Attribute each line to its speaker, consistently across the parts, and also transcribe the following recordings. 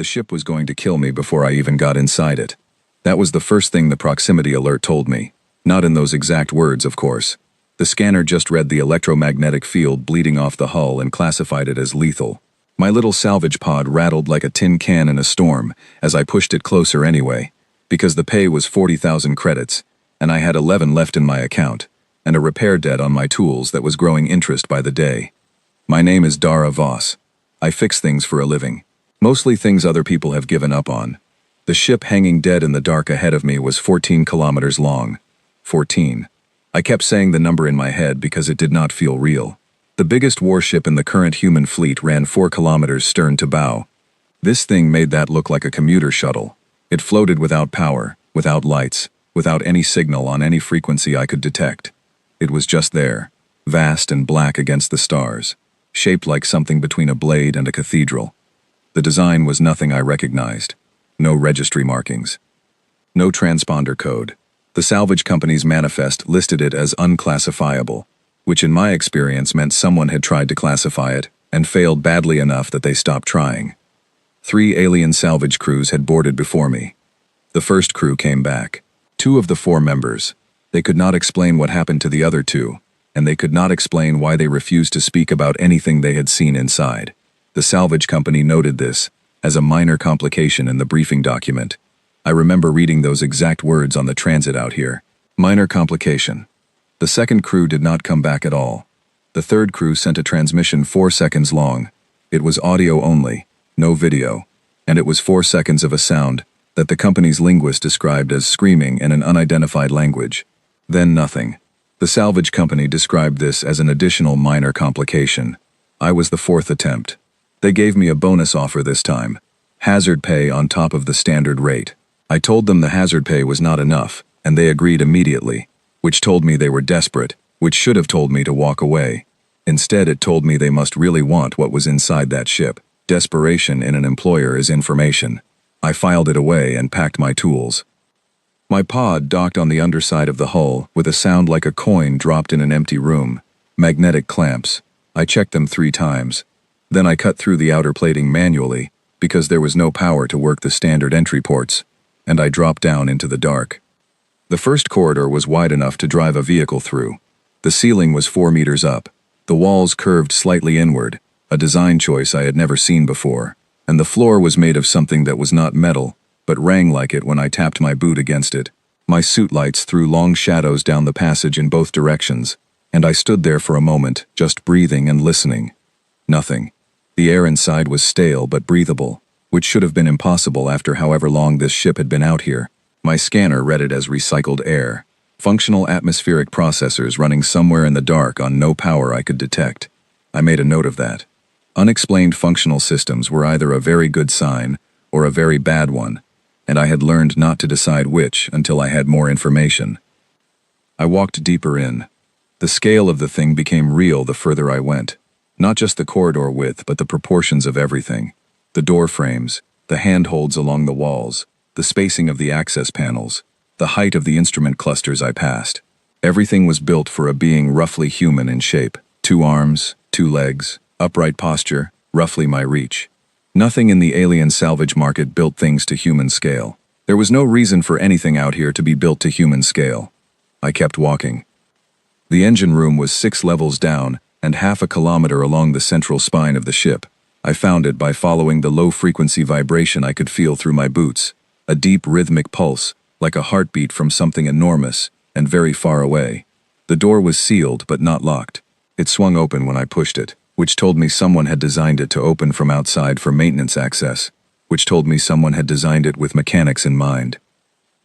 Speaker 1: The ship was going to kill me before I even got inside it. That was the first thing the proximity alert told me. Not in those exact words, of course. The scanner just read the electromagnetic field bleeding off the hull and classified it as lethal. My little salvage pod rattled like a tin can in a storm as I pushed it closer anyway, because the pay was 40,000 credits, and I had 11 left in my account, and a repair debt on my tools that was growing interest by the day. My name is Dara Voss. I fix things for a living. Mostly things other people have given up on. The ship hanging dead in the dark ahead of me was 14 kilometers long. 14. I kept saying the number in my head because it did not feel real. The biggest warship in the current human fleet ran 4 kilometers stern to bow. This thing made that look like a commuter shuttle. It floated without power, without lights, without any signal on any frequency I could detect. It was just there, vast and black against the stars, shaped like something between a blade and a cathedral. The design was nothing I recognized. No registry markings. No transponder code. The salvage company's manifest listed it as unclassifiable, which in my experience meant someone had tried to classify it and failed badly enough that they stopped trying. 3 alien salvage crews had boarded before me. The first crew came back. 2 of the 4 members. They could not explain what happened to the other 2, and they could not explain why they refused to speak about anything they had seen inside. The salvage company noted this as a minor complication in the briefing document. I remember reading those exact words on the transit out here. Minor complication. The second crew did not come back at all. The third crew sent a transmission 4 seconds long. It was audio only, no video, and it was 4 seconds of a sound that the company's linguist described as screaming in an unidentified language. Then nothing. The salvage company described this as an additional minor complication. I was the 4th attempt. They gave me a bonus offer this time. Hazard pay on top of the standard rate. I told them the hazard pay was not enough, and they agreed immediately, which told me they were desperate, which should have told me to walk away. Instead, it told me they must really want what was inside that ship. Desperation in an employer is information. I filed it away and packed my tools. My pod docked on the underside of the hull with a sound like a coin dropped in an empty room. Magnetic clamps. I checked them 3 times. Then I cut through the outer plating manually because there was no power to work the standard entry ports, and I dropped down into the dark. The first corridor was wide enough to drive a vehicle through. The ceiling was 4 meters up. The walls curved slightly inward, a design choice I had never seen before, and the floor was made of something that was not metal, but rang like it when I tapped my boot against it. My suit lights threw long shadows down the passage in both directions, and I stood there for a moment, just breathing and listening. Nothing. The air inside was stale but breathable, which should have been impossible after however long this ship had been out here. My scanner read it as recycled air. Functional atmospheric processors running somewhere in the dark on no power I could detect. I made a note of that. Unexplained functional systems were either a very good sign or a very bad one, and I had learned not to decide which until I had more information. I walked deeper in. The scale of the thing became real the further I went. Not just the corridor width, but the proportions of everything. The door frames, the handholds along the walls, the spacing of the access panels, the height of the instrument clusters I passed. Everything was built for a being roughly human in shape. 2 arms, 2 legs, upright posture, roughly my reach. Nothing in the alien salvage market built things to human scale. There was no reason for anything out here to be built to human scale. I kept walking. The engine room was 6 levels down and half a kilometer along the central spine of the ship. I found it by following the low-frequency vibration I could feel through my boots, a deep rhythmic pulse, like a heartbeat from something enormous and very far away. The door was sealed but not locked. It swung open when I pushed it, which told me someone had designed it to open from outside for maintenance access, which told me someone had designed it with mechanics in mind.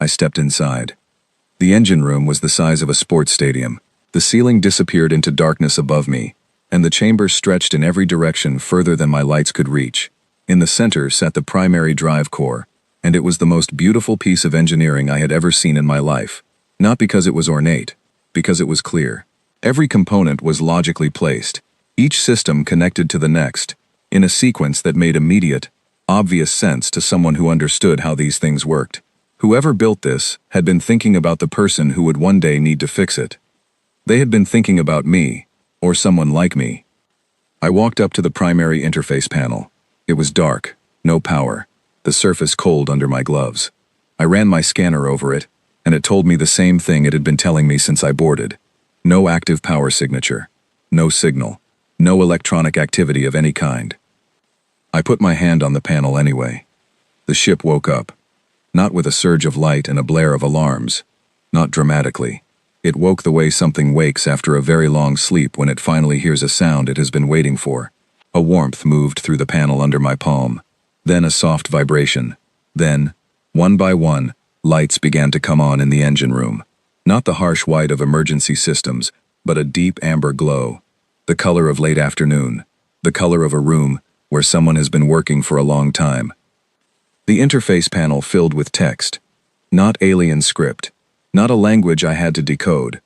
Speaker 1: I stepped inside. The engine room was the size of a sports stadium. The ceiling disappeared into darkness above me, and the chamber stretched in every direction further than my lights could reach. In the center sat the primary drive core, and it was the most beautiful piece of engineering I had ever seen in my life. Not because it was ornate, because it was clear. Every component was logically placed, each system connected to the next, in a sequence that made immediate, obvious sense to someone who understood how these things worked. Whoever built this had been thinking about the person who would one day need to fix it. They had been thinking about me, or someone like me. I walked up to the primary interface panel. It was dark, no power. the surface cold under my gloves. I ran my scanner over it, and it told me the same thing it had been telling me since I boarded. No active power signature. No signal. No electronic activity of any kind. I put my hand on the panel anyway. The ship woke up. Not with a surge of light and a blare of alarms. Not dramatically. It woke the way something wakes after a very long sleep when it finally hears a sound it has been waiting for. A warmth moved through the panel under my palm. Then a soft vibration. Then, one by one, lights began to come on in the engine room. Not the harsh white of emergency systems, but a deep amber glow. The color of late afternoon. The color of a room where someone has been working for a long time. The interface panel filled with text. Not alien script. Not a language I had to decode.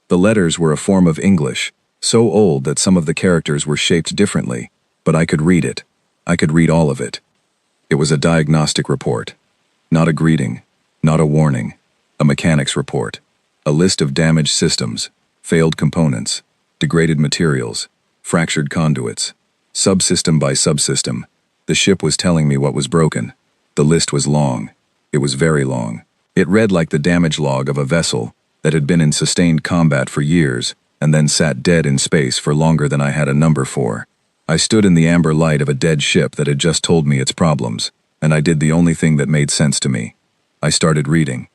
Speaker 1: The letters were a form of English, so old that some of the characters were shaped differently, but I could read it. I could read all of it. It was a diagnostic report. Not a greeting. Not a warning. A mechanics report. A list of damaged systems, failed components, degraded materials, fractured conduits. Subsystem by subsystem. The ship was telling me what was broken. The list was long. It was very long. It read like the damage log of a vessel that had been in sustained combat for years and then sat dead in space for longer than I had a number for. I stood in the amber light of a dead ship that had just told me its problems, and I did the only thing that made sense to me. I started reading.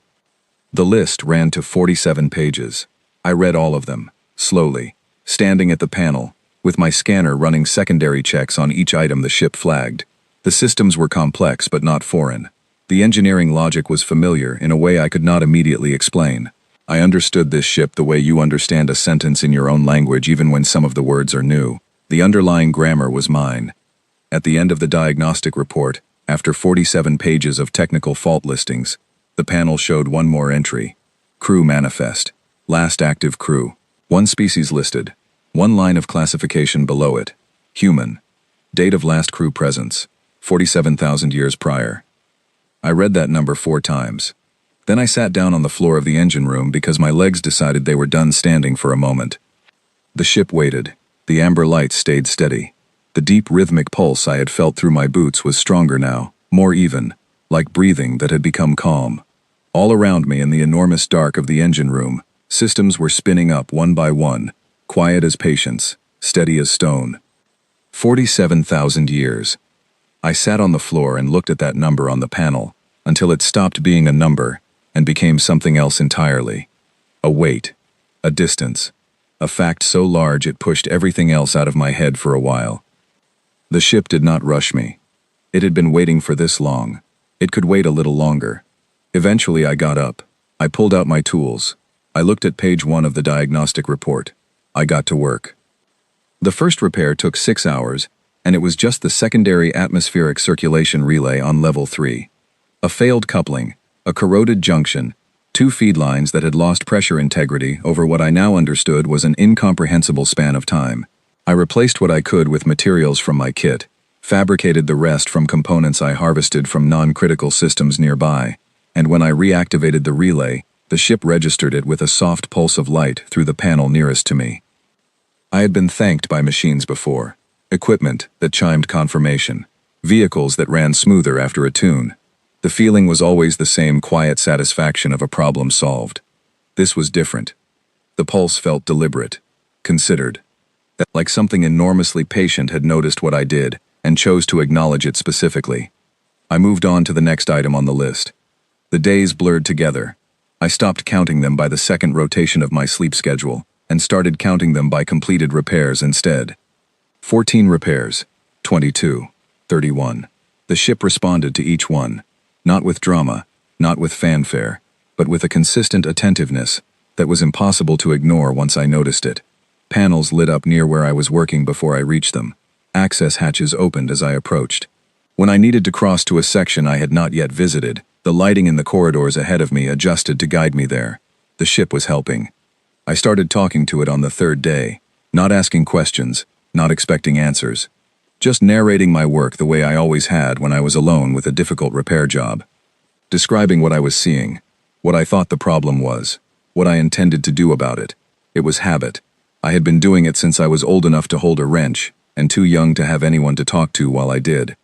Speaker 1: The list ran to 47 pages. I read all of them, slowly, standing at the panel, with my scanner running secondary checks on each item the ship flagged. The systems were complex but not foreign. The engineering logic was familiar in a way I could not immediately explain. I understood this ship the way you understand a sentence in your own language even when some of the words are new. The underlying grammar was mine. At the end of the diagnostic report, after 47 pages of technical fault listings, the panel showed one more entry. Crew manifest. Last active crew. One species listed. One line of classification below it. Human. Date of last crew presence. 47,000 years prior. I read that number 4 times. Then I sat down on the floor of the engine room because my legs decided they were done standing for a moment. The ship waited. The amber lights stayed steady. The deep rhythmic pulse I had felt through my boots was stronger now, more even, like breathing that had become calm. All around me in the enormous dark of the engine room, systems were spinning up one by one, quiet as patience, steady as stone. 47,000 years. I sat on the floor and looked at that number on the panel until it stopped being a number and became something else entirely. A weight, a distance, a fact so large it pushed everything else out of my head for a while. The ship did not rush me. It had been waiting for this long. It could wait a little longer. Eventually I got up. I pulled out my tools. I looked at page 1 of the diagnostic report. I got to work. The first repair took 6 hours, and it was just the secondary atmospheric circulation relay on level 3. A failed coupling, a corroded junction, 2 feed lines that had lost pressure integrity over what I now understood was an incomprehensible span of time. I replaced what I could with materials from my kit, fabricated the rest from components I harvested from non-critical systems nearby, and when I reactivated the relay, the ship registered it with a soft pulse of light through the panel nearest to me. I had been thanked by machines before. Equipment that chimed confirmation. Vehicles that ran smoother after a tune. The feeling was always the same quiet satisfaction of a problem solved. This was different. The pulse felt deliberate, considered. Like something enormously patient had noticed what I did and chose to acknowledge it specifically. I moved on to the next item on the list. The days blurred together. I stopped counting them by the second rotation of my sleep schedule and started counting them by completed repairs instead. 14 repairs, 22, 31. The ship responded to each one, not with drama, not with fanfare, but with a consistent attentiveness that was impossible to ignore once I noticed it. Panels lit up near where I was working before I reached them. Access hatches opened as I approached. When I needed to cross to a section I had not yet visited, the lighting in the corridors ahead of me adjusted to guide me there. The ship was helping. I started talking to it on the 3rd day, not asking questions, not expecting answers. Just narrating my work the way I always had when I was alone with a difficult repair job. Describing what I was seeing, what I thought the problem was, what I intended to do about it. It was habit. I had been doing it since I was old enough to hold a wrench, and too young to have anyone to talk to while I did.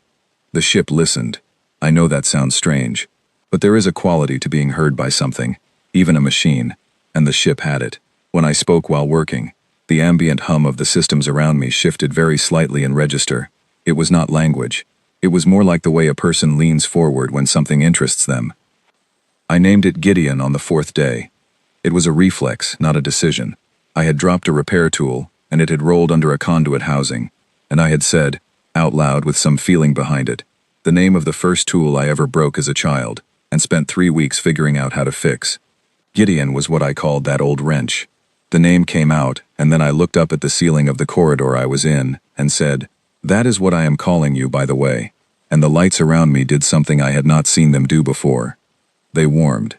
Speaker 1: The ship listened. I know that sounds strange, but there is a quality to being heard by something, even a machine, and the ship had it. When I spoke while working, the ambient hum of the systems around me shifted very slightly in register. It was not language. It was more like the way a person leans forward when something interests them. I named it Gideon on the 4th day. It was a reflex, not a decision. I had dropped a repair tool, and it had rolled under a conduit housing, and I had said, out loud with some feeling behind it, the name of the first tool I ever broke as a child, and spent 3 weeks figuring out how to fix. Gideon was what I called that old wrench. The name came out, and then I looked up at the ceiling of the corridor I was in, and said, "That is what I am calling you, by the way." And the lights around me did something I had not seen them do before. They warmed.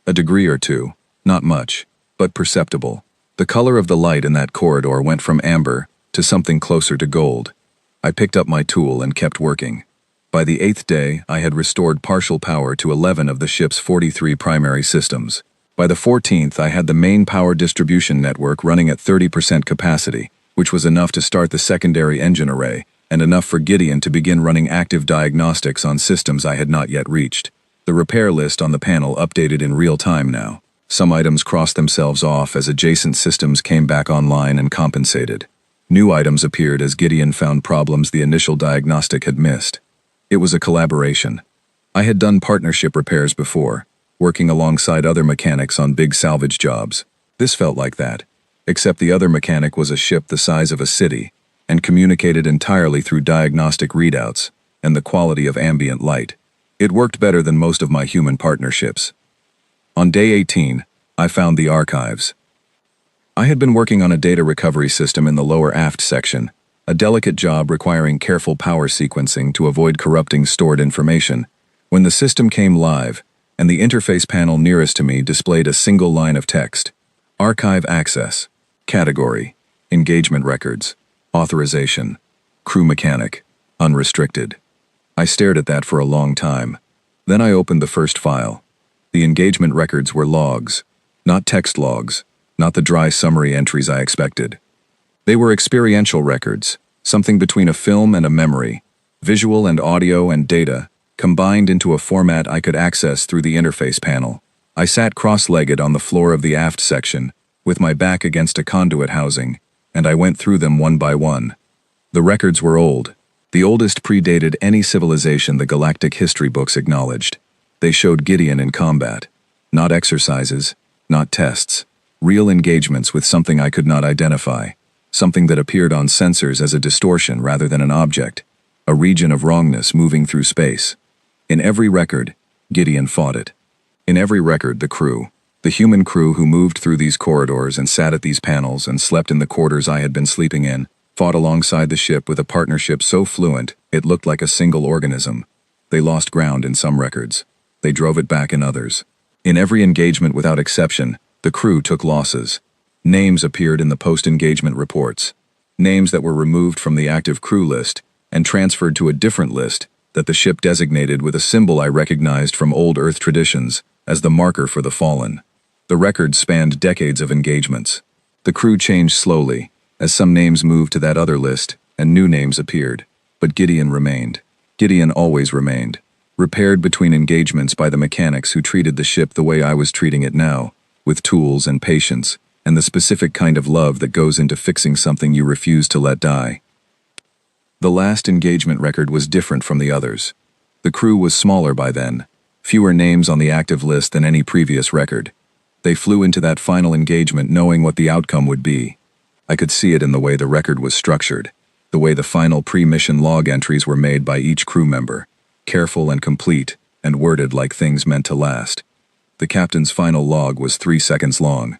Speaker 1: A degree or two, not much, but perceptible. The color of the light in that corridor went from amber to something closer to gold. I picked up my tool and kept working. By the 8th day, I had restored partial power to 11 of the ship's 43 primary systems. By the 14th, I had the main power distribution network running at 30% capacity, which was enough to start the secondary engine array, and enough for Gideon to begin running active diagnostics on systems I had not yet reached. The repair list on the panel updated in real time now. Some items crossed themselves off as adjacent systems came back online and compensated. New items appeared as Gideon found problems the initial diagnostic had missed. It was a collaboration. I had done partnership repairs before, working alongside other mechanics on big salvage jobs. This felt like that, except the other mechanic was a ship the size of a city, and communicated entirely through diagnostic readouts and the quality of ambient light. It worked better than most of my human partnerships. On day 18, I found the archives. I had been working on a data recovery system in the lower aft section, a delicate job requiring careful power sequencing to avoid corrupting stored information, when the system came live, and the interface panel nearest to me displayed a single line of text. Archive access. Category. Engagement records. Authorization. Crew mechanic. Unrestricted. I stared at that for a long time. Then I opened the first file. The engagement records were logs. Not text logs. Not the dry summary entries I expected. They were experiential records, something between a film and a memory, visual and audio and data, combined into a format I could access through the interface panel. I sat cross-legged on the floor of the aft section, with my back against a conduit housing, and I went through them one by one. The records were old. The oldest predated any civilization the galactic history books acknowledged. They showed Gideon in combat. Not exercises, not tests. Real engagements with something I could not identify. Something that appeared on sensors as a distortion rather than an object. A region of wrongness moving through space. In every record, Gideon fought it. In every record, the crew. The human crew who moved through these corridors and sat at these panels and slept in the quarters I had been sleeping in, fought alongside the ship with a partnership so fluent it looked like a single organism. They lost ground in some records. They drove it back in others. In every engagement without exception, the crew took losses. Names appeared in the post-engagement reports. Names that were removed from the active crew list and transferred to a different list that the ship designated with a symbol I recognized from old Earth traditions as the marker for the fallen. The records spanned decades of engagements. The crew changed slowly, as some names moved to that other list and new names appeared. But Gideon remained. Gideon always remained. Repaired between engagements by the mechanics who treated the ship the way I was treating it now, with tools and patience, and the specific kind of love that goes into fixing something you refuse to let die. The last engagement record was different from the others. The crew was smaller by then, fewer names on the active list than any previous record. They flew into that final engagement knowing what the outcome would be. I could see it in the way the record was structured, the way the final pre-mission log entries were made by each crew member, careful and complete, and worded like things meant to last. The captain's final log was 3 seconds long.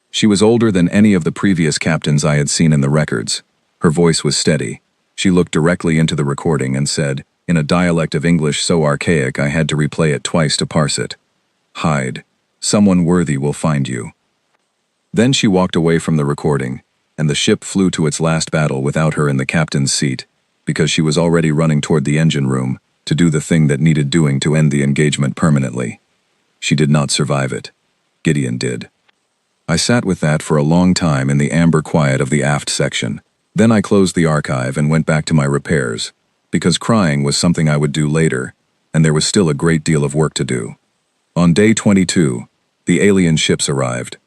Speaker 1: She was older than any of the previous captains I had seen in the records. Her voice was steady. She looked directly into the recording and said, in a dialect of English so archaic I had to replay it twice to parse it, "Hide. Someone worthy will find you." Then she walked away from the recording, and the ship flew to its last battle without her in the captain's seat, because she was already running toward the engine room to do the thing that needed doing to end the engagement permanently. She did not survive it. Gideon did. I sat with that for a long time in the amber quiet of the aft section. Then I closed the archive and went back to my repairs, because crying was something I would do later, and there was still a great deal of work to do. On day 22, the alien ships arrived.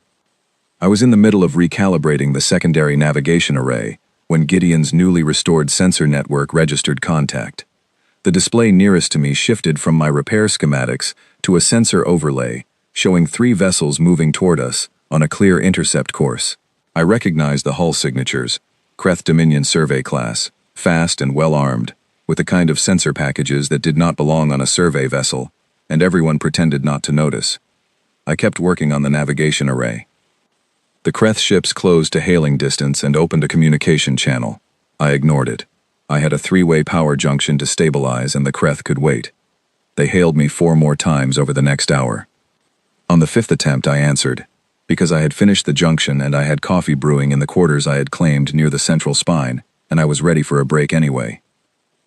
Speaker 1: I was in the middle of recalibrating the secondary navigation array when Gideon's newly restored sensor network registered contact. The display nearest to me shifted from my repair schematics to a sensor overlay, showing 3 vessels moving toward us on a clear intercept course. I recognized the hull signatures: Kreth Dominion Survey Class, fast and well-armed, with the kind of sensor packages that did not belong on a survey vessel, and everyone pretended not to notice. I kept working on the navigation array. The Kreth ships closed to hailing distance and opened a communication channel. I ignored it. I had a 3-way power junction to stabilize, and the Kreth could wait. They hailed me 4 more times over the next hour. On the 5th attempt, I answered, because I had finished the junction and I had coffee brewing in the quarters I had claimed near the central spine, and I was ready for a break anyway.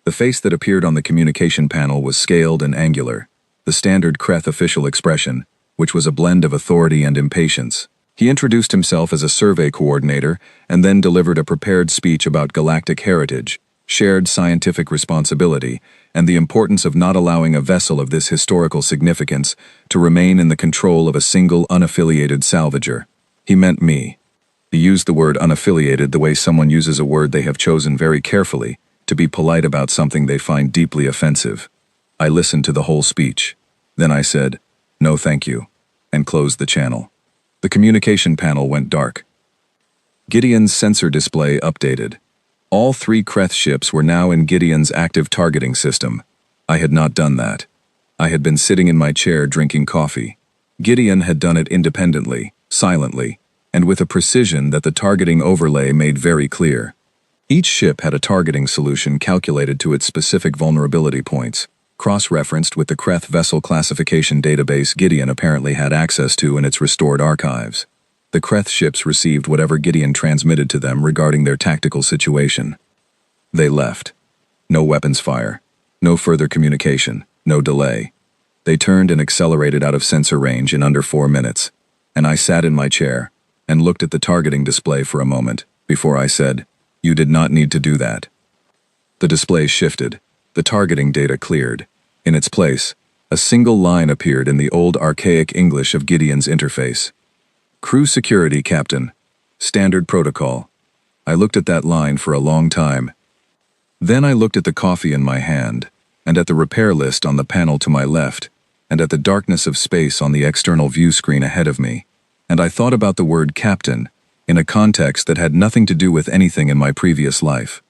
Speaker 1: The face that appeared on the communication panel was scaled and angular, the standard Kreth official expression, which was a blend of authority and impatience. He introduced himself as a survey coordinator and then delivered a prepared speech about galactic heritage, shared scientific responsibility, and the importance of not allowing a vessel of this historical significance to remain in the control of a single unaffiliated salvager. He meant me. He used the word unaffiliated the way someone uses a word they have chosen very carefully to be polite about something they find deeply offensive. I listened to the whole speech. Then I said, "No thank you," and closed the channel. The communication panel went dark. Gideon's sensor display updated. All 3 Kreth ships were now in Gideon's active targeting system. I had not done that. I had been sitting in my chair drinking coffee. Gideon had done it independently, silently, and with a precision that the targeting overlay made very clear. Each ship had a targeting solution calculated to its specific vulnerability points, cross-referenced with the Kreth vessel classification database Gideon apparently had access to in its restored archives. The Kreth ships received whatever Gideon transmitted to them regarding their tactical situation. They left. No weapons fire. No further communication. No delay. They turned and accelerated out of sensor range in under 4 minutes, and I sat in my chair and looked at the targeting display for a moment before I said, "You did not need to do that." The display shifted. The targeting data cleared. In its place, a single line appeared in the old archaic English of Gideon's interface. "Crew security, Captain. Standard protocol." I looked at that line for a long time. Then I looked at the coffee in my hand, and at the repair list on the panel to my left, and at the darkness of space on the external view screen ahead of me, and I thought about the word captain in a context that had nothing to do with anything in my previous life.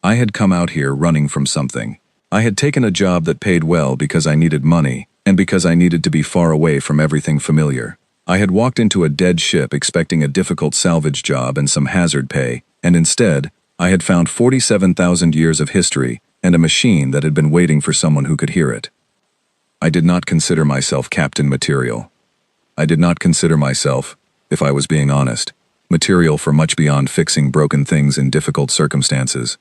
Speaker 1: I had come out here running from something. I had taken a job that paid well because I needed money, and because I needed to be far away from everything familiar. I had walked into a dead ship expecting a difficult salvage job and some hazard pay, and instead, I had found 47,000 years of history and a machine that had been waiting for someone who could hear it. I did not consider myself captain material. I did not consider myself, if I was being honest, material for much beyond fixing broken things in difficult circumstances.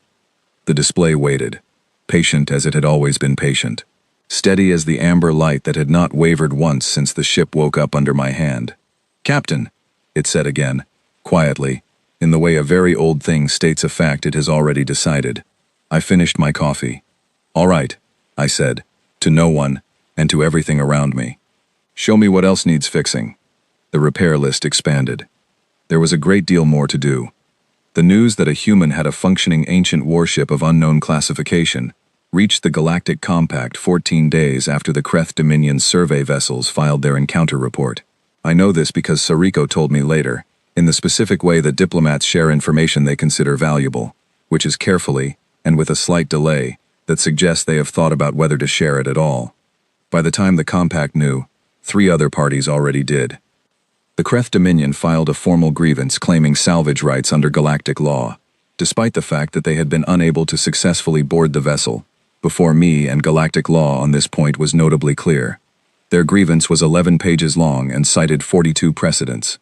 Speaker 1: The display waited, patient as it had always been patient, steady as the amber light that had not wavered once since the ship woke up under my hand. "Captain," it said again, quietly, in the way a very old thing states a fact it has already decided. I finished my coffee. "All right," I said, to no one, and to everything around me. "Show me what else needs fixing." The repair list expanded. There was a great deal more to do. The news that a human had a functioning ancient warship of unknown classification reached the Galactic Compact 14 days after the Kreth Dominion survey vessels filed their encounter report. I know this because Sariko told me later, in the specific way that diplomats share information they consider valuable, which is carefully, and with a slight delay, that suggests they have thought about whether to share it at all. By the time the Compact knew, 3 other parties already did. The Kreth Dominion filed a formal grievance claiming salvage rights under galactic law, despite the fact that they had been unable to successfully board the vessel. Before me, and galactic law on this point was notably clear. Their grievance was 11 pages long and cited 42 precedents.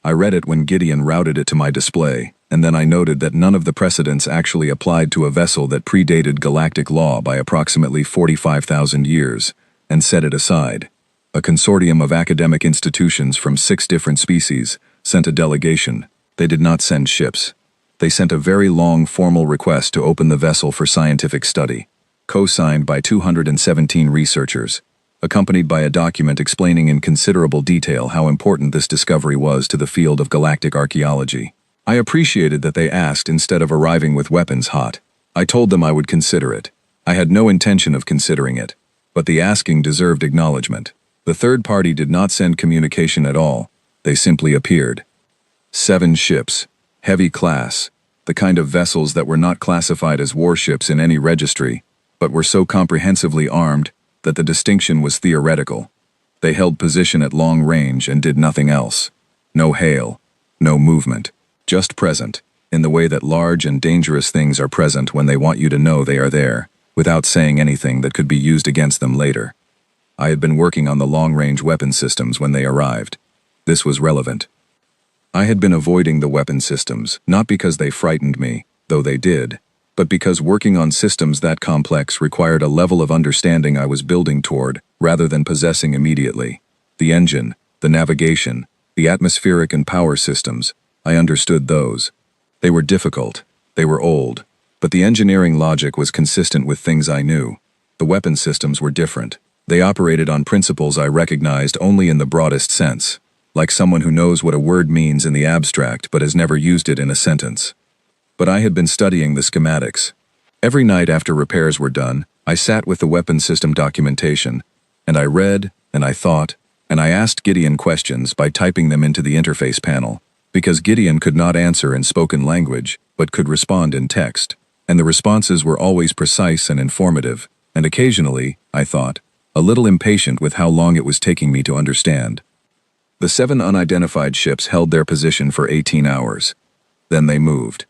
Speaker 1: I read it when Gideon routed it to my display, and then I noted that none of the precedents actually applied to a vessel that predated galactic law by approximately 45,000 years, and set it aside. A consortium of academic institutions from 6 different species sent a delegation. They did not send ships. They sent a very long formal request to open the vessel for scientific study. co-signed by 217 researchers, accompanied by a document explaining in considerable detail how important this discovery was to the field of galactic archaeology. I appreciated that they asked instead of arriving with weapons hot. I told them I would consider it. I had no intention of considering it, but the asking deserved acknowledgement. The third party did not send communication at all. They simply appeared. 7 ships, heavy class, the kind of vessels that were not classified as warships in any registry, but were so comprehensively armed that the distinction was theoretical. They held position at long range and did nothing else. No hail, no movement, just present, in the way that large and dangerous things are present when they want you to know they are there, without saying anything that could be used against them later. I had been working on the long-range weapon systems when they arrived. This was relevant. I had been avoiding the weapon systems, not because they frightened me, though they did, but because working on systems that complex required a level of understanding I was building toward, rather than possessing immediately. The engine, the navigation, the atmospheric and power systems, I understood those. They were difficult, they were old, but the engineering logic was consistent with things I knew. The weapon systems were different. They operated on principles I recognized only in the broadest sense, like someone who knows what a word means in the abstract but has never used it in a sentence. But I had been studying the schematics. Every night after repairs were done, I sat with the weapon system documentation, and I read, and I thought, and I asked Gideon questions by typing them into the interface panel, because Gideon could not answer in spoken language, but could respond in text, and the responses were always precise and informative, and occasionally, I thought, a little impatient with how long it was taking me to understand. The 7 unidentified ships held their position for 18 hours. Then they moved.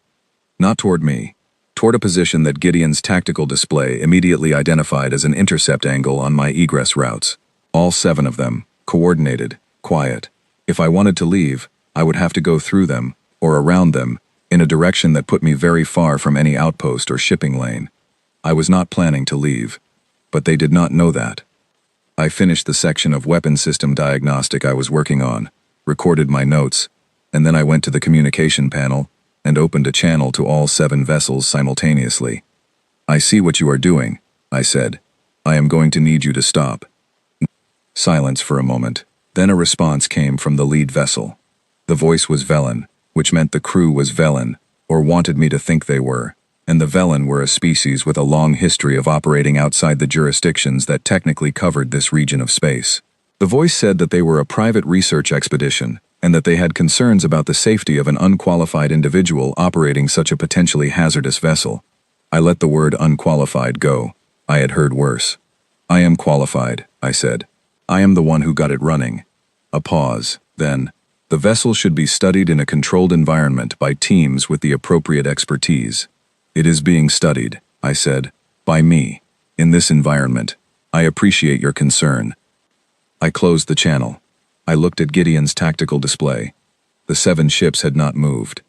Speaker 1: Not toward me, toward a position that Gideon's tactical display immediately identified as an intercept angle on my egress routes. All 7 of them, coordinated, quiet. If I wanted to leave, I would have to go through them, or around them, in a direction that put me very far from any outpost or shipping lane. I was not planning to leave, but they did not know that. I finished the section of weapon system diagnostic I was working on, recorded my notes, and then I went to the communication panel and opened a channel to all 7 vessels simultaneously. "I see what you are doing," I said. "I am going to need you to stop." Silence for a moment. Then a response came from the lead vessel. The voice was Velen, which meant the crew was Velen, or wanted me to think they were, and the Velen were a species with a long history of operating outside the jurisdictions that technically covered this region of space. The voice said that they were a private research expedition, and that they had concerns about the safety of an unqualified individual operating such a potentially hazardous vessel. I let the word unqualified go. I had heard worse. "I am qualified," I said. "I am the one who got it running." A pause, then, "The vessel should be studied in a controlled environment by teams with the appropriate expertise." "It is being studied," I said, "by me, in this environment. I appreciate your concern." I closed the channel. I looked at Gideon's tactical display. The 7 ships had not moved.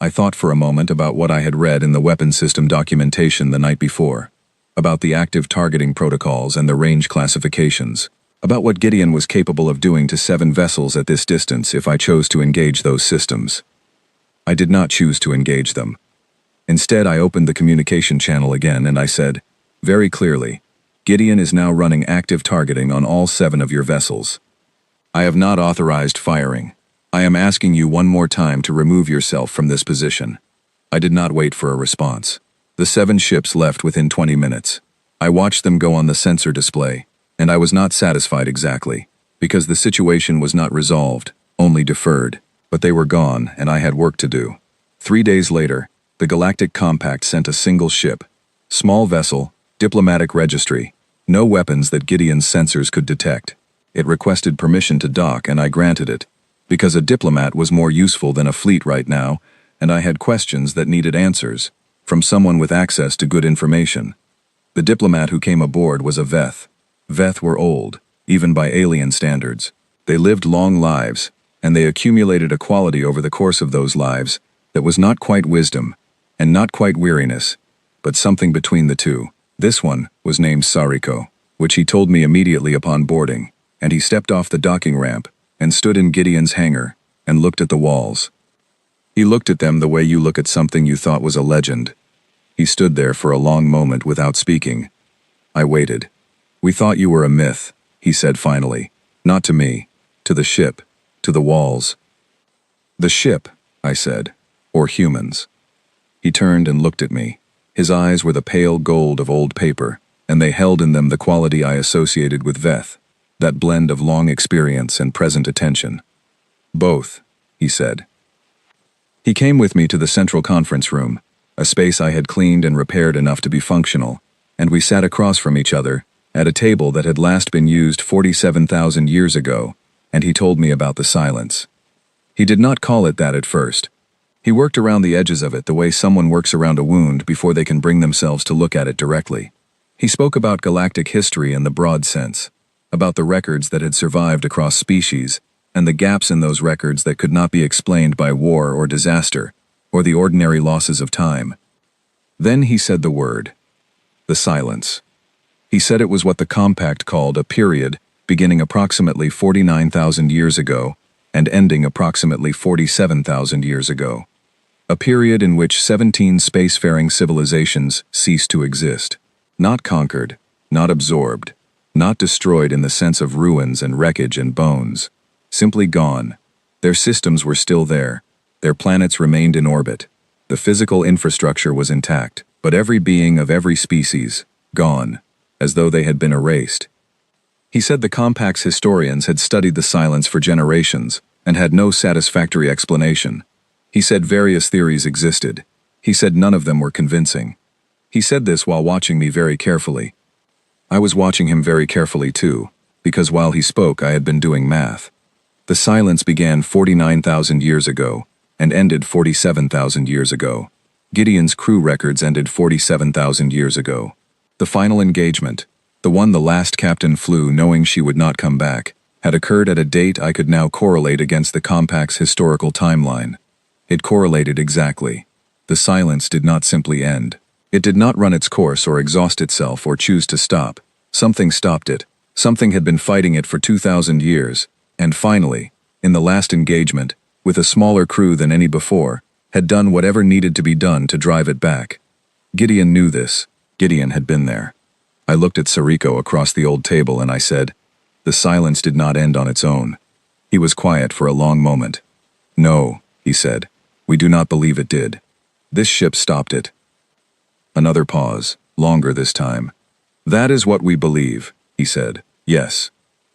Speaker 1: I thought for a moment about what I had read in the weapon system documentation the night before, about the active targeting protocols and the range classifications, about what Gideon was capable of doing to 7 vessels at this distance if I chose to engage those systems. I did not choose to engage them. Instead, I opened the communication channel again and I said, very clearly, "Gideon is now running active targeting on all 7 of your vessels. I have not authorized firing. I am asking you one more time to remove yourself from this position." I did not wait for a response. The 7 ships left within 20 minutes. I watched them go on the sensor display, and I was not satisfied exactly, because the situation was not resolved, only deferred, but they were gone and I had work to do. 3 days later, the Galactic Compact sent a single ship, small vessel, diplomatic registry, no weapons that Gideon's sensors could detect. It requested permission to dock and I granted it, because a diplomat was more useful than a fleet right now, and I had questions that needed answers, from someone with access to good information. The diplomat who came aboard was a Veth. Veth were old, even by alien standards. They lived long lives, and they accumulated a quality over the course of those lives that was not quite wisdom, and not quite weariness, but something between the two. This one was named Sariko, which he told me immediately upon boarding, and he stepped off the docking ramp and stood in Gideon's hangar and looked at the walls. He looked at them the way you look at something you thought was a legend. He stood there for a long moment without speaking, I waited. "We thought you were a myth," he said finally. "Not to me. To the ship. To the walls." "The ship," I said. "Or humans." He turned and looked at me. His eyes were the pale gold of old paper, and they held in them the quality I associated with Veth, that blend of long experience and present attention. "Both," he said. He came with me to the central conference room, a space I had cleaned and repaired enough to be functional, and we sat across from each other, at a table that had last been used 47,000 years ago, and he told me about the silence. He did not call it that at first. He worked around the edges of it the way someone works around a wound before they can bring themselves to look at it directly. He spoke about galactic history in the broad sense, about the records that had survived across species, and the gaps in those records that could not be explained by war or disaster, or the ordinary losses of time. Then he said the word. The silence. He said it was what the Compact called a period beginning approximately 49,000 years ago and ending approximately 47,000 years ago. A period in which 17 spacefaring civilizations ceased to exist. Not conquered, not absorbed, not destroyed in the sense of ruins and wreckage and bones. Simply gone. Their systems were still there. Their planets remained in orbit. The physical infrastructure was intact, but every being of every species, gone, as though they had been erased. He said the Compact's historians had studied the silence for generations and had no satisfactory explanation. He said various theories existed. He said none of them were convincing. He said this while watching me very carefully. I was watching him very carefully too, because while he spoke I had been doing math. The silence began 49,000 years ago and ended 47,000 years ago. Gideon's crew records ended 47,000 years ago. The final engagement, the one the last captain flew knowing she would not come back, had occurred at a date I could now correlate against the Compact's historical timeline. It correlated exactly. The silence did not simply end. It did not run its course or exhaust itself or choose to stop. Something stopped it. Something had been fighting it for 2,000 years, and finally, in the last engagement, with a smaller crew than any before, had done whatever needed to be done to drive it back. Gideon knew this. Gideon had been there. I looked at Sariko across the old table and I said, "The silence did not end on its own." He was quiet for a long moment. "No," he said, "we do not believe it did. This ship stopped it." Another pause, longer this time. "That is what we believe," he said. "Yes."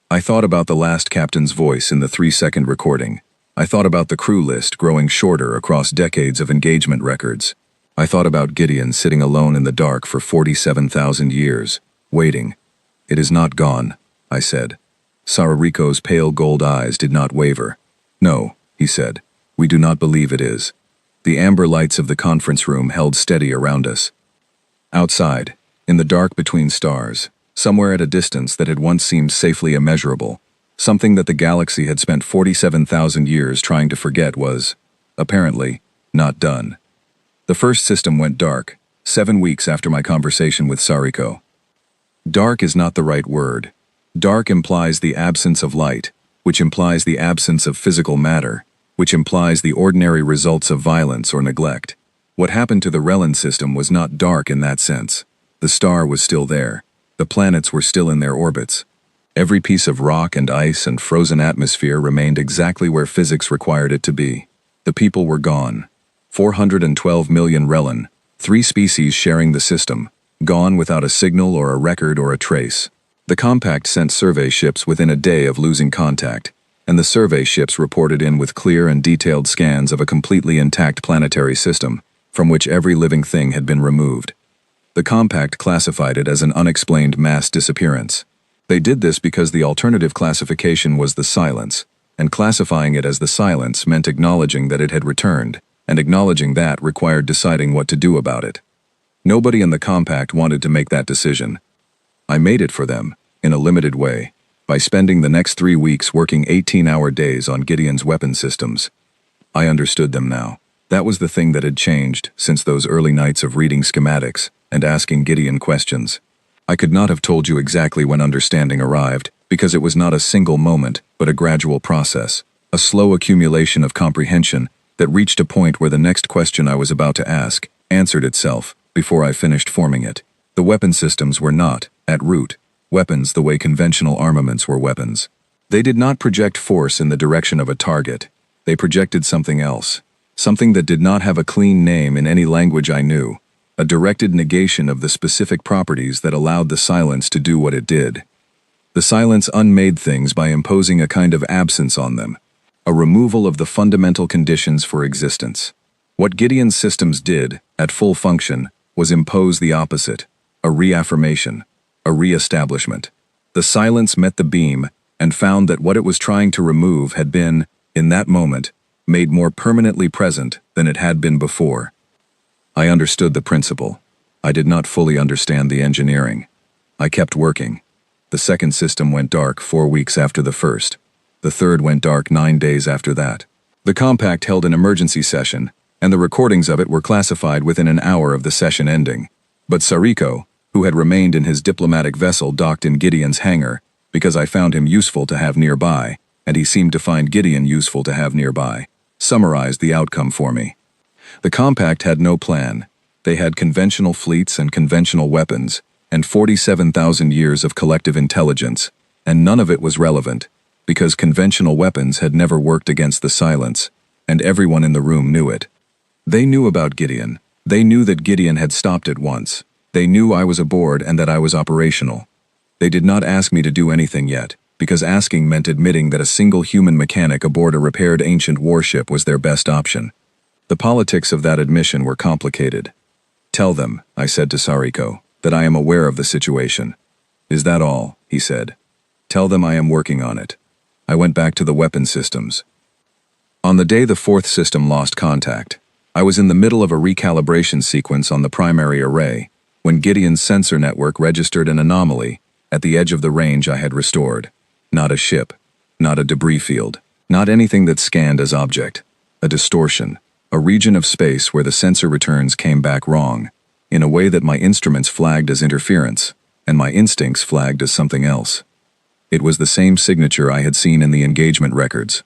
Speaker 1: I thought about the last captain's voice in the 3-second recording. I thought about the crew list growing shorter across decades of engagement records. I thought about Gideon sitting alone in the dark for 47,000 years, waiting. "It is not gone," I said. Sariko's pale gold eyes did not waver. "No," he said, "we do not believe it is." The amber lights of the conference room held steady around us. Outside, in the dark between stars, somewhere at a distance that had once seemed safely immeasurable, something that the galaxy had spent 47,000 years trying to forget was, apparently, not done. The first system went dark, 7 weeks after my conversation with Sariko. Dark is not the right word. Dark implies the absence of light, which implies the absence of physical matter, which implies the ordinary results of violence or neglect. What happened to the Relin system was not dark in that sense. The star was still there. The planets were still in their orbits. Every piece of rock and ice and frozen atmosphere remained exactly where physics required it to be. The people were gone. 412 million Relin, 3 species sharing the system, gone without a signal or a record or a trace. The Compact sent survey ships within a day of losing contact, and the survey ships reported in with clear and detailed scans of a completely intact planetary system, from which every living thing had been removed. The Compact classified it as an unexplained mass disappearance. They did this because the alternative classification was the silence, and classifying it as the silence meant acknowledging that it had returned, and acknowledging that required deciding what to do about it. Nobody in the Compact wanted to make that decision. I made it for them, in a limited way, by spending the next 3 weeks working 18-hour days on Gideon's weapon systems. I understood them now. That was the thing that had changed since those early nights of reading schematics and asking Gideon questions. I could not have told you exactly when understanding arrived, because it was not a single moment, but a gradual process, a slow accumulation of comprehension that reached a point where the next question I was about to ask answered itself before I finished forming it. The weapon systems were not, At root, weapons the way conventional armaments were weapons. They did not project force in the direction of a target. They projected something else. Something that did not have a clean name in any language I knew. A directed negation of the specific properties that allowed the silence to do what it did. The silence unmade things by imposing a kind of absence on them. A removal of the fundamental conditions for existence. What Gideon's systems did, at full function, was impose the opposite. A reaffirmation. A re-establishment. The silence met the beam and found that what it was trying to remove had been, in that moment, made more permanently present than it had been before. I understood the principle. I did not fully understand the engineering. I kept working. The second system went dark 4 weeks after the first. The third went dark 9 days after that. The compact held an emergency session, and the recordings of it were classified within an hour of the session ending. But Sariko, who had remained in his diplomatic vessel docked in Gideon's hangar, because I found him useful to have nearby, and he seemed to find Gideon useful to have nearby, summarized the outcome for me. The compact had no plan. They had conventional fleets and conventional weapons, and 47,000 years of collective intelligence, and none of it was relevant, because conventional weapons had never worked against the silence, and everyone in the room knew it. They knew about Gideon. They knew that Gideon had stopped it once. They knew I was aboard and that I was operational. They did not ask me to do anything yet, because asking meant admitting that a single human mechanic aboard a repaired ancient warship was their best option. The politics of that admission were complicated. "Tell them," I said to Sariko, "that I am aware of the situation." "Is that all?" he said. "Tell them I am working on it." I went back to the weapon systems. On the day the fourth system lost contact, I was in the middle of a recalibration sequence on the primary array, when Gideon's sensor network registered an anomaly at the edge of the range I had restored. Not a ship, not a debris field, not anything that scanned as object. A distortion, a region of space where the sensor returns came back wrong, in a way that my instruments flagged as interference, and my instincts flagged as something else. It was the same signature I had seen in the engagement records.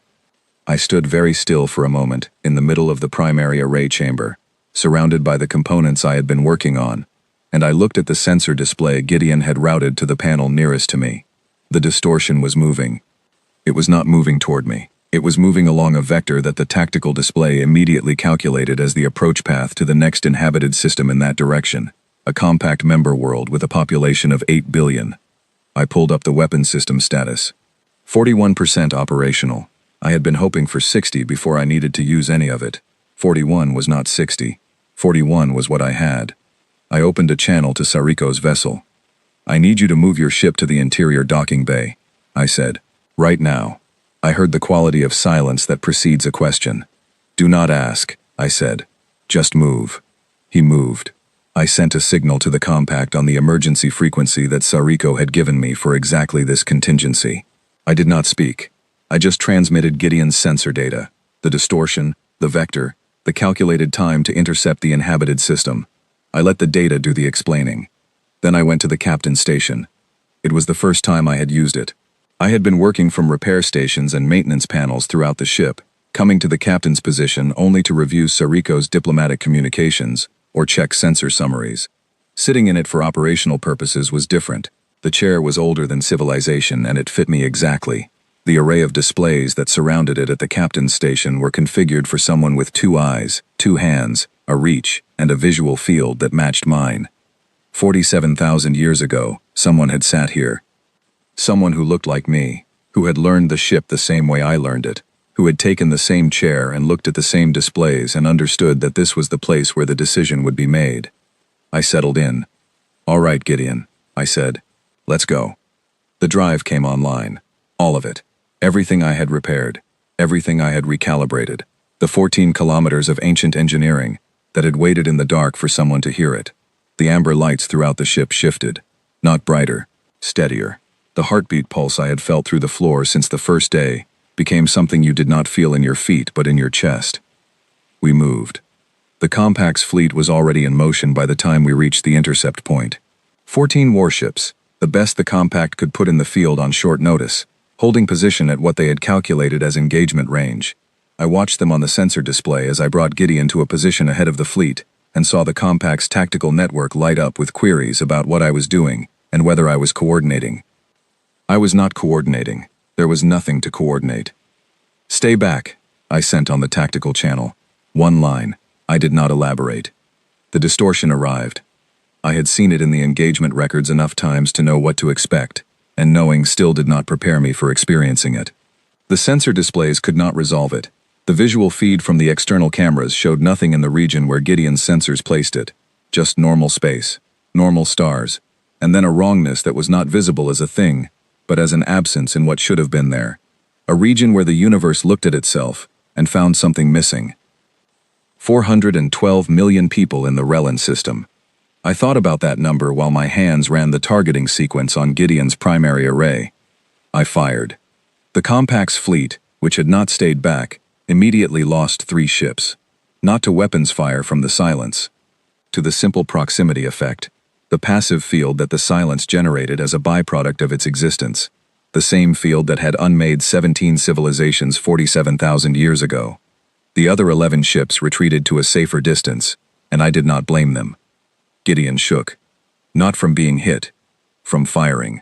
Speaker 1: I stood very still for a moment in the middle of the primary array chamber, surrounded by the components I had been working on, and I looked at the sensor display Gideon had routed to the panel nearest to me. The distortion was moving. It was not moving toward me. It was moving along a vector that the tactical display immediately calculated as the approach path to the next inhabited system in that direction, a compact member world with a population of 8 billion. I pulled up the weapon system status. 41% operational. I had been hoping for 60 before I needed to use any of it. 41 was not 60. 41 was what I had. I opened a channel to Sariko's vessel. "I need you to move your ship to the interior docking bay," I said. "Right now." I heard the quality of silence that precedes a question. "Do not ask," I said. "Just move." He moved. I sent a signal to the compact on the emergency frequency that Sariko had given me for exactly this contingency. I did not speak. I just transmitted Gideon's sensor data, the distortion, the vector, the calculated time to intercept the inhabited system. I let the data do the explaining. Then I went to the captain's station. It was the first time I had used it. I had been working from repair stations and maintenance panels throughout the ship, coming to the captain's position only to review Sariko's diplomatic communications or check sensor summaries. Sitting in it for operational purposes was different. The chair was older than civilization and it fit me exactly. The array of displays that surrounded it at the captain's station were configured for someone with 2 eyes, 2 hands, a reach, and a visual field that matched mine. 47,000 years ago, someone had sat here. Someone who looked like me, who had learned the ship the same way I learned it, who had taken the same chair and looked at the same displays and understood that this was the place where the decision would be made. I settled in. "All right, Gideon," I said. "Let's go." The drive came online. All of it. Everything I had repaired. Everything I had recalibrated. The 14 kilometers of ancient engineering that had waited in the dark for someone to hear it. The amber lights throughout the ship shifted. Not brighter. Steadier. The heartbeat pulse I had felt through the floor since the first day became something you did not feel in your feet but in your chest. We moved. The compact's fleet was already in motion by the time we reached the intercept point. 14 warships, the best the compact could put in the field on short notice, holding position at what they had calculated as engagement range. I watched them on the sensor display as I brought Gideon to a position ahead of the fleet and saw the compact's tactical network light up with queries about what I was doing and whether I was coordinating. I was not coordinating. There was nothing to coordinate. "Stay back," I sent on the tactical channel. One line. I did not elaborate. The distortion arrived. I had seen it in the engagement records enough times to know what to expect, and knowing still did not prepare me for experiencing it. The sensor displays could not resolve it. The visual feed from the external cameras showed nothing in the region where Gideon's sensors placed it. Just normal space, normal stars, and then a wrongness that was not visible as a thing, but as an absence in what should have been there. A region where the universe looked at itself and found something missing. 412 million people in the Relin system. I thought about that number while my hands ran the targeting sequence on Gideon's primary array. I fired. The Compact's fleet, which had not stayed back, immediately lost 3 ships. Not to weapons fire from the silence. To the simple proximity effect. The passive field that the silence generated as a byproduct of its existence. The same field that had unmade 17 civilizations 47,000 years ago. The other 11 ships retreated to a safer distance, and I did not blame them. Gideon shook. Not from being hit. From firing.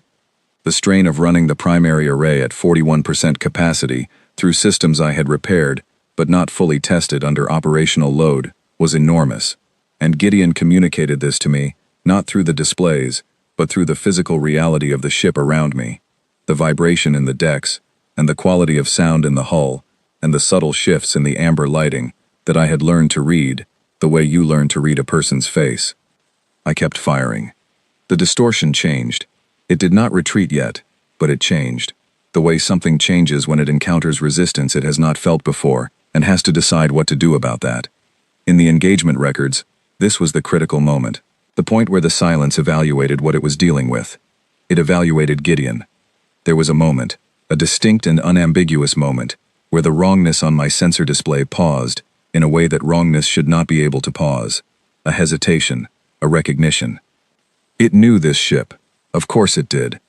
Speaker 1: The strain of running the primary array at 41% capacity through systems I had repaired, but not fully tested under operational load, was enormous. And Gideon communicated this to me, not through the displays, but through the physical reality of the ship around me. The vibration in the decks, and the quality of sound in the hull, and the subtle shifts in the amber lighting that I had learned to read, the way you learn to read a person's face. I kept firing. The distortion changed. It did not retreat yet, but it changed. The way something changes when it encounters resistance it has not felt before, and has to decide what to do about that. In the engagement records, this was the critical moment, the point where the silence evaluated what it was dealing with. It evaluated Gideon. There was a moment, a distinct and unambiguous moment, where the wrongness on my sensor display paused, in a way that wrongness should not be able to pause. A hesitation, a recognition. It knew this ship. Of course it did.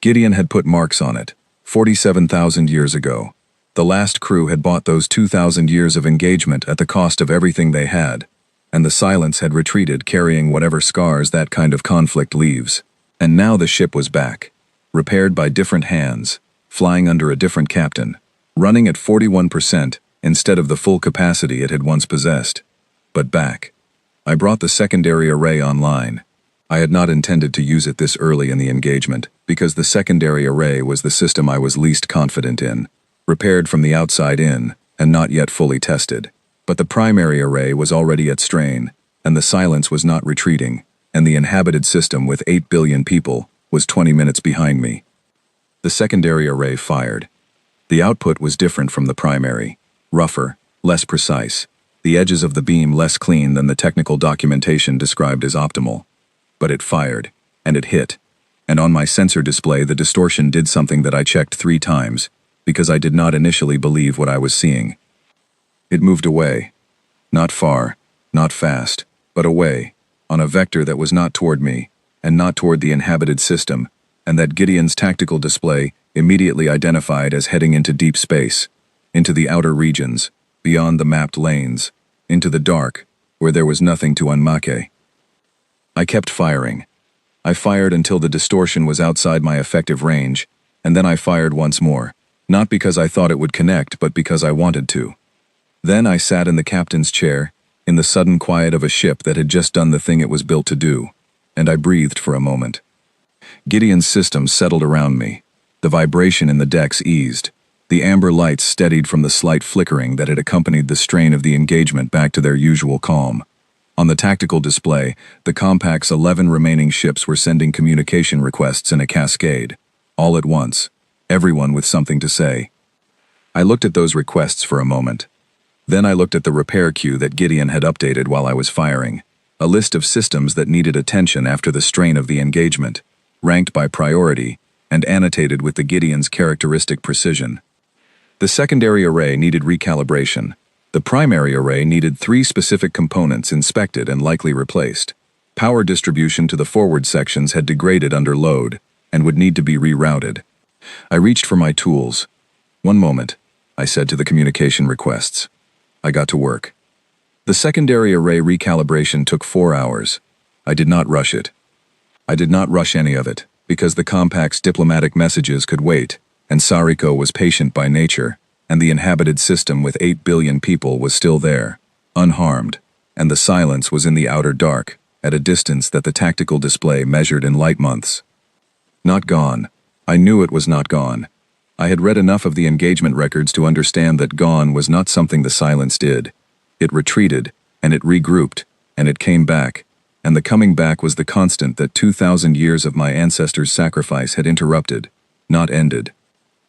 Speaker 1: Gideon had put marks on it, 47,000 years ago. The last crew had bought those 2,000 years of engagement at the cost of everything they had, and the silence had retreated carrying whatever scars that kind of conflict leaves. And now the ship was back, repaired by different hands, flying under a different captain, running at 41% instead of the full capacity it had once possessed. But back. I brought the secondary array online. I had not intended to use it this early in the engagement, because the secondary array was the system I was least confident in, repaired from the outside in, and not yet fully tested. But the primary array was already at strain, and the silence was not retreating, and the inhabited system with 8 billion people was 20 minutes behind me. The secondary array fired. The output was different from the primary, rougher, less precise, the edges of the beam less clean than the technical documentation described as optimal. But it fired, and it hit, and on my sensor display the distortion did something that I checked 3 times, because I did not initially believe what I was seeing. It moved away. Not far, not fast, but away, on a vector that was not toward me, and not toward the inhabited system, and that Gideon's tactical display immediately identified as heading into deep space, into the outer regions, beyond the mapped lanes, into the dark, where there was nothing to unmake. I kept firing. I fired until the distortion was outside my effective range, and then I fired once more, not because I thought it would connect, but because I wanted to. Then I sat in the captain's chair, in the sudden quiet of a ship that had just done the thing it was built to do, and I breathed for a moment. Gideon's system settled around me. The vibration in the decks eased. The amber lights steadied from the slight flickering that had accompanied the strain of the engagement back to their usual calm. On the tactical display, the Compact's 11 remaining ships were sending communication requests in a cascade, all at once, everyone with something to say. I looked at those requests for a moment. Then I looked at the repair queue that Gideon had updated while I was firing, a list of systems that needed attention after the strain of the engagement, ranked by priority, and annotated with the Gideon's characteristic precision. The secondary array needed recalibration. The primary array needed 3 specific components inspected and likely replaced. Power distribution to the forward sections had degraded under load and would need to be rerouted. I reached for my tools. "One moment," I said to the communication requests. I got to work. The secondary array recalibration took 4 hours. I did not rush it. I did not rush any of it. because the compact's diplomatic messages could wait, and Sariko was patient by nature, and the inhabited system with 8 billion people was still there, unharmed, and the silence was in the outer dark, at a distance that the tactical display measured in light months. Not gone. I knew it was not gone. I had read enough of the engagement records to understand that gone was not something the silence did. It retreated, and it regrouped, and it came back, and the coming back was the constant that 2,000 years of my ancestors' sacrifice had interrupted, not ended.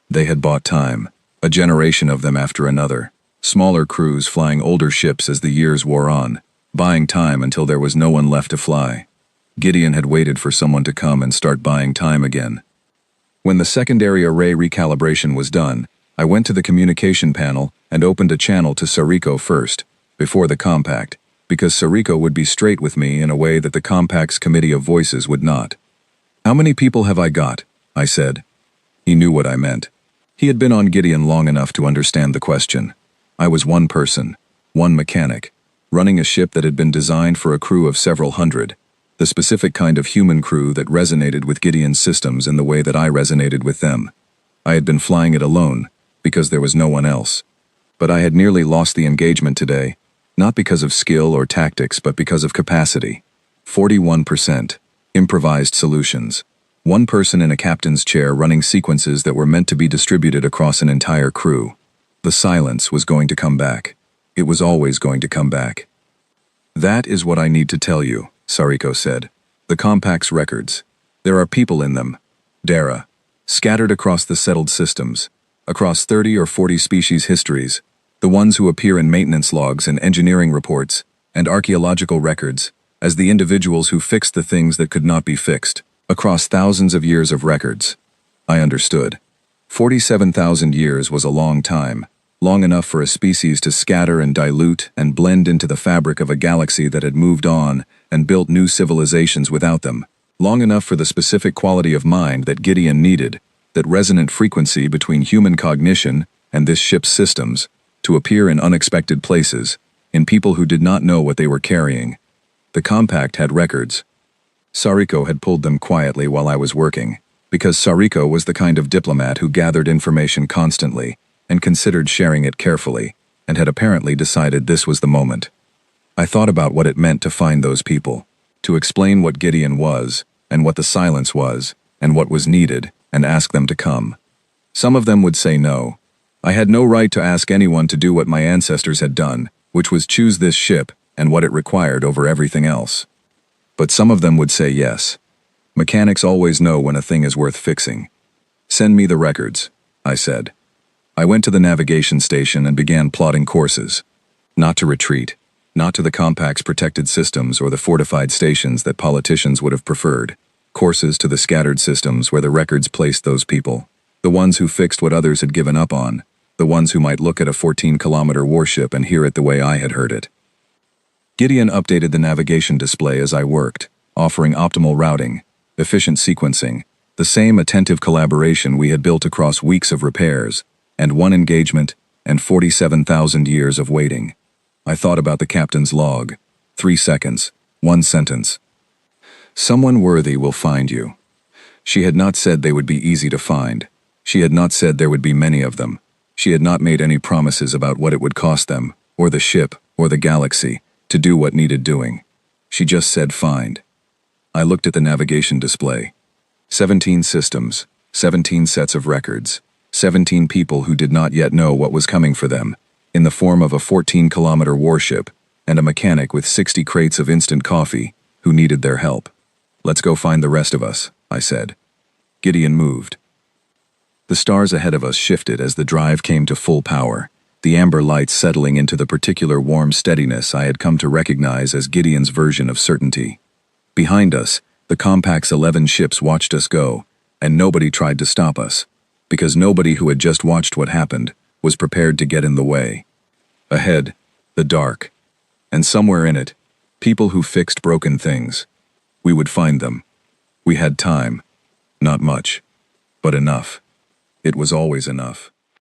Speaker 1: They had bought time, a generation of them after another, smaller crews flying older ships as the years wore on, buying time until there was no one left to fly. Gideon had waited for someone to come and start buying time again. When the secondary array recalibration was done, I went to the communication panel and opened a channel to Sariko first, before the compact, because Sariko would be straight with me in a way that the compact's committee of voices would not. "How many people have I got?" I said. He knew what I meant. He had been on Gideon long enough to understand the question. I was one person, one mechanic, running a ship that had been designed for a crew of several hundred, the specific kind of human crew that resonated with Gideon's systems in the way that I resonated with them. I had been flying it alone, because there was no one else. But I had nearly lost the engagement today, not because of skill or tactics but because of capacity. 41%. Improvised solutions. One person in a captain's chair running sequences that were meant to be distributed across an entire crew. The silence was going to come back. It was always going to come back. "That is what I need to tell you," Sariko said. "The compact's records. There are people in them. Dara. Scattered across the settled systems. Across 30 or 40 species histories. The ones who appear in maintenance logs and engineering reports, and archaeological records, as the individuals who fixed the things that could not be fixed. Across thousands of years of records." I understood. 47,000 years was a long time, long enough for a species to scatter and dilute and blend into the fabric of a galaxy that had moved on and built new civilizations without them, long enough for the specific quality of mind that Gideon needed, that resonant frequency between human cognition and this ship's systems, to appear in unexpected places, in people who did not know what they were carrying. The compact had records. Sariko had pulled them quietly while I was working, because Sariko was the kind of diplomat who gathered information constantly and considered sharing it carefully, and had apparently decided this was the moment. I thought about what it meant to find those people, to explain what Gideon was, and what the silence was, and what was needed, and ask them to come. Some of them would say no. I had no right to ask anyone to do what my ancestors had done, which was choose this ship and what it required over everything else. But some of them would say yes. Mechanics always know when a thing is worth fixing. "Send me the records," I said. I went to the navigation station and began plotting courses. Not to retreat, not to the compact's protected systems or the fortified stations that politicians would have preferred. Courses to the scattered systems where the records placed those people. The ones who fixed what others had given up on. The ones who might look at a 14-kilometer warship and hear it the way I had heard it. Gideon updated the navigation display as I worked, offering optimal routing, efficient sequencing, the same attentive collaboration we had built across weeks of repairs, and one engagement, and 47,000 years of waiting. I thought about the captain's log. 3 seconds, 1 sentence. "Someone worthy will find you." She had not said they would be easy to find. She had not said there would be many of them. She had not made any promises about what it would cost them, or the ship, or the galaxy, to do what needed doing. She just said find. I looked at the navigation display. 17 systems, 17 sets of records, 17 people who did not yet know what was coming for them, in the form of a 14-kilometer warship, and a mechanic with 60 crates of instant coffee, who needed their help. "Let's go find the rest of us," I said. Gideon moved. The stars ahead of us shifted as the drive came to full power, the amber lights settling into the particular warm steadiness I had come to recognize as Gideon's version of certainty. Behind us, the compact's 11 ships watched us go, and nobody tried to stop us, because nobody who had just watched what happened was prepared to get in the way. Ahead, the dark. And somewhere in it, people who fixed broken things. We would find them. We had time. Not much. But enough. It was always enough.